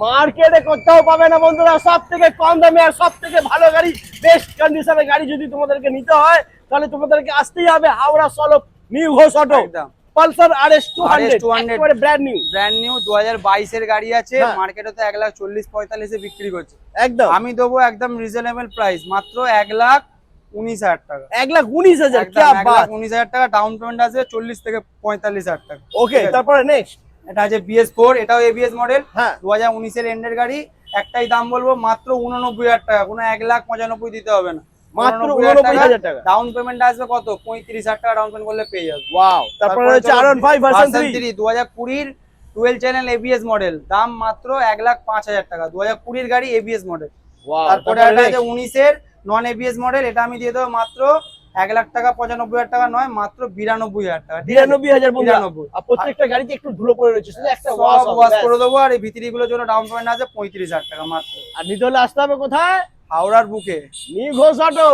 মার্কেটে কোথাও পাবে না বন্ধুরা, সব থেকে কম দামে আর সব থেকে ভালো গাড়ি, বেস্ট কন্ডিশনের গাড়ি যদি তোমাদেরকে নিতে হয় তাহলে তোমাদেরকে আসতেই হবে Howrah solve new Ghosh auto. একদম পালসার RS 200 RS200 একেবারে ব্র্যান্ড নিউ। ব্র্যান্ড নিউ 2022 এর গাড়ি আছে, হ্যাঁ। মার্কেটে তো 1,40,45 এ বিক্রি করছে। একদম আমি দেবো একদম রিজনেবল প্রাইস, মাত্র 1,19,000 টাকা। 1,19,000 কি একদম বাত। 1,19,000 টাকা ডাউন পেমেন্ট আসবে, 40 থেকে 45,000 টাকা। ওকে, তারপরে নেক্সট। এটা আছে BS4, এটাও ABS মডেল, হ্যাঁ 2019 এর এন্ডের গাড়ি। একটাই দাম বলবো, মাত্র 89,000 টাকা, কোনো 1,95,000 দিতে হবে না, মাত্র 89,000 টাকা। ডাউন পেমেন্ট আসবে কত, 35,000 টাকা ডাউন পেমেন্ট করলে পেয়ে যাবে। ওয়াও, তারপরে হচ্ছে R15 version 3 2020 12 channel ABS model, দাম মাত্র 1,05,000 টাকা, 2020 গাড়ি ABS মডেল। ওয়াও, তারপরে এটা আছে 19 এর নন ABS মডেল, এটা আমি দিয়ে দেবো মাত্র 1,95,000 টাকা নয়, মাত্র 92,000 টাকা। 92,000 বন্ধুরা। 92। আর প্রত্যেকটা গাড়িতে একটু ধুলো পড়ে রয়েছে, শুধু একটা সব ওয়াশ ওয়াশ করে দেবো, আর এই ভিতরিগুলোর জন্য ডাউন পেমেন্ট আছে 35,000 টাকা মাত্র। আর নিতে হলে আসতে হবে কোথায়? হাওড়ার বুকে। New Ghosh auto.